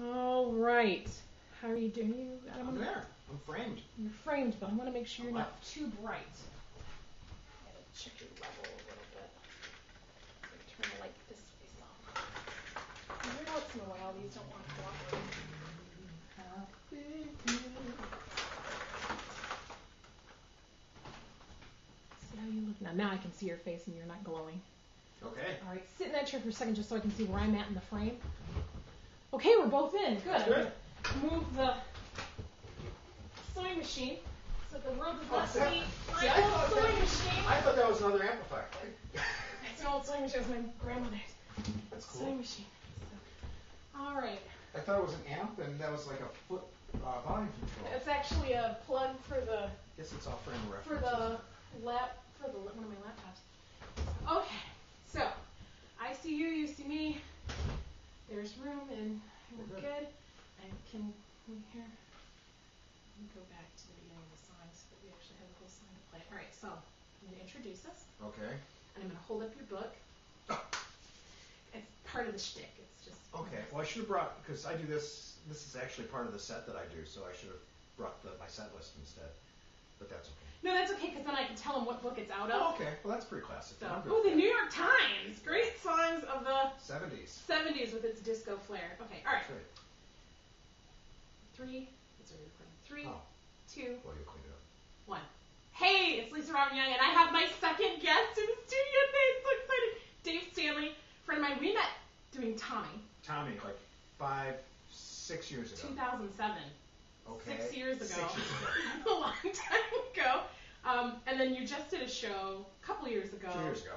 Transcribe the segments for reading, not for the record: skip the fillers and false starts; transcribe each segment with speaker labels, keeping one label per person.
Speaker 1: All right. How are you doing?
Speaker 2: I'm there. I'm framed.
Speaker 1: You're framed, but I want to make sure you're not too bright. I gotta check your level a little bit. So turn the light this way some. Every once in a while, these don't want to cooperate. See how you look now. Now I can see your face and you're not glowing.
Speaker 2: Okay.
Speaker 1: All right, sit in that chair for a second just so I can see where I'm at in the frame. Okay, we're both in. Good.
Speaker 2: That's good.
Speaker 1: Move the sewing machine so the world does not see my
Speaker 2: I
Speaker 1: old sewing machine.
Speaker 2: I thought that was another amplifier.
Speaker 1: It's an old sewing machine. It was my grandmother's
Speaker 2: That's cool.
Speaker 1: sewing machine. So, all right.
Speaker 2: I thought it was an amp, and that was like a foot volume control.
Speaker 1: It's actually a plug for the.
Speaker 2: I guess it's all frame of reference.
Speaker 1: For the one of my laptops. Okay, so I see you, you see me. There's room, and we're good. And can we hear? Let me go back to the beginning of the song so that we actually have the whole song to play. All right, so I'm going to introduce us.
Speaker 2: Okay.
Speaker 1: And I'm going to hold up your book.
Speaker 2: Oh.
Speaker 1: It's part of the shtick. It's just.
Speaker 2: Okay. Well, I should have brought, because I do this. This is actually part of the set that I do, so I should have brought my set list instead. But that's okay.
Speaker 1: No, that's okay, because then I can tell them what book it's out of.
Speaker 2: Oh, okay. Well, that's pretty classic.
Speaker 1: So, the New York Times. Great songs of the
Speaker 2: 70s.
Speaker 1: 70s with its disco flair. Okay, all right.
Speaker 2: That's right.
Speaker 1: 3, it's already recording. 3, 2,
Speaker 2: Well, you'll clean it up.
Speaker 1: 1. Hey, it's Lisa Robbin Young, and I have my second guest in the studio today. It's so exciting. Dave Stanley, friend of mine. We met doing Tommy.
Speaker 2: Tommy, like 5, 6 years ago.
Speaker 1: 2007.
Speaker 2: Okay.
Speaker 1: 6 years ago.
Speaker 2: 6 years ago.
Speaker 1: That's a long time ago. And then you just did a show a couple years ago.
Speaker 2: 2 years ago.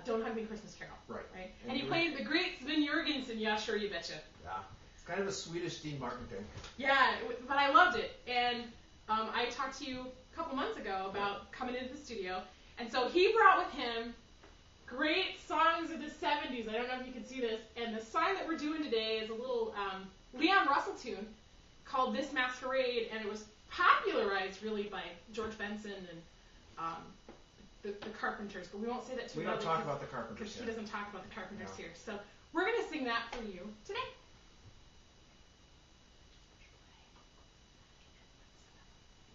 Speaker 1: Don't Hug Me Christmas Carol.
Speaker 2: Right.
Speaker 1: And you played the great Sven Jurgensen. Yeah, sure, you betcha.
Speaker 2: Yeah. It's kind of a Swedish Dean Martin thing.
Speaker 1: Yeah, but I loved it. And I talked to you a couple months ago about coming into the studio. And so he brought with him great songs of the 70s. I don't know if you can see this. And the song that we're doing today is a little Leon Russell tune called This Masquerade, and it was popularized really by George Benson and the Carpenters, but we won't say that too much.
Speaker 2: We don't talk about the Carpenters
Speaker 1: here. He doesn't talk about the Carpenters
Speaker 2: here.
Speaker 1: So we're going to sing that for you today.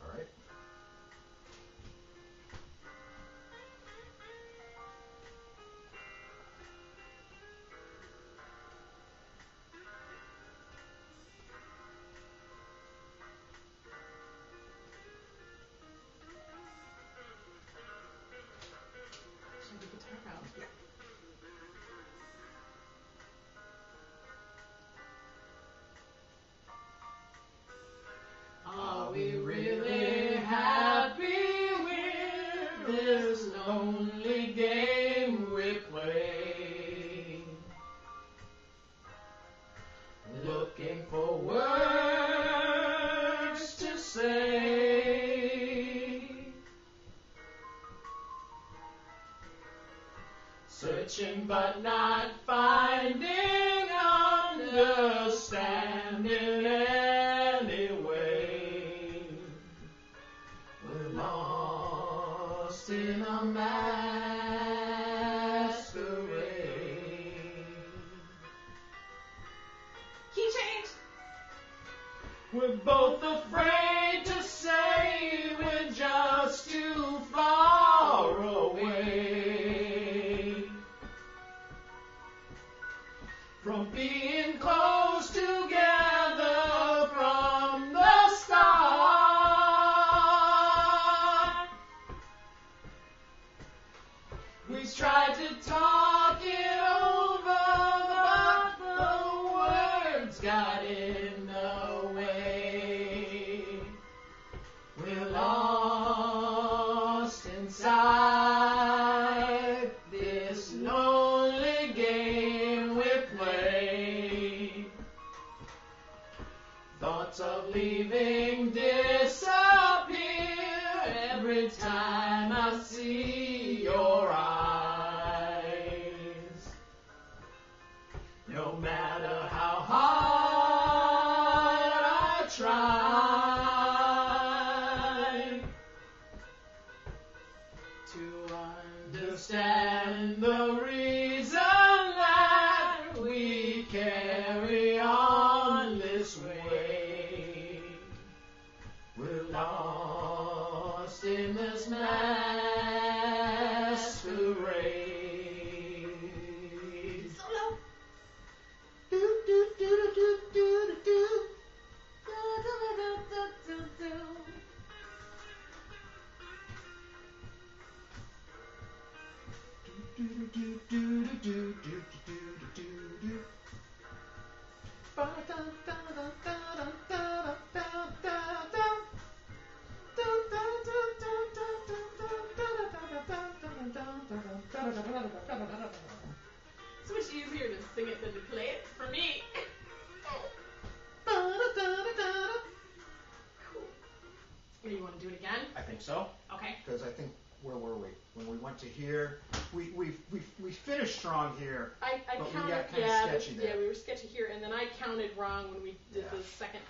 Speaker 2: All right.
Speaker 1: Are we really happy with this lonely game we play? Looking for words to say, searching but not finding understanding anyway. We're lost in a masquerade. Key change. We're both afraid to say we're just too far away from being close together from the start. We tried to talk it over, but the words got in the way. We're lost inside this lonely game we play. Thoughts of leaving disappear every time I see your eyes. No matter how hard I try to understand the reason that we carry on easier to sing it than to play it for me. Cool. You want to do it again?
Speaker 2: I think so.
Speaker 1: Okay.
Speaker 2: Because I think, where were we? When we went to here, we finished strong here,
Speaker 1: I
Speaker 2: but
Speaker 1: counted,
Speaker 2: we got kind of sketchy there.
Speaker 1: Yeah, we were sketchy here, and then I counted wrong when we did
Speaker 2: Yeah.
Speaker 1: the second.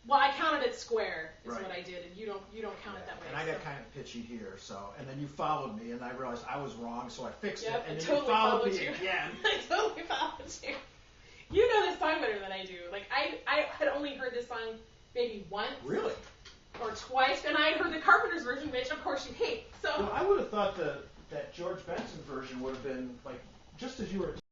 Speaker 1: Well, I counted it square is
Speaker 2: Right.
Speaker 1: what I did, and you don't count it that way.
Speaker 2: And I got kind of pitchy here, so, and then you followed me, and I realized I was wrong, so I fixed
Speaker 1: Yep,
Speaker 2: it, and then
Speaker 1: totally
Speaker 2: you followed me
Speaker 1: you.
Speaker 2: again.
Speaker 1: I totally followed you. You know this song better than I do. Like, I had only heard this song maybe once.
Speaker 2: Really?
Speaker 1: Or twice, and I had heard the Carpenters version, which of course you hate. So
Speaker 2: Well, I would have thought that George Benson version would have been, like, just as you were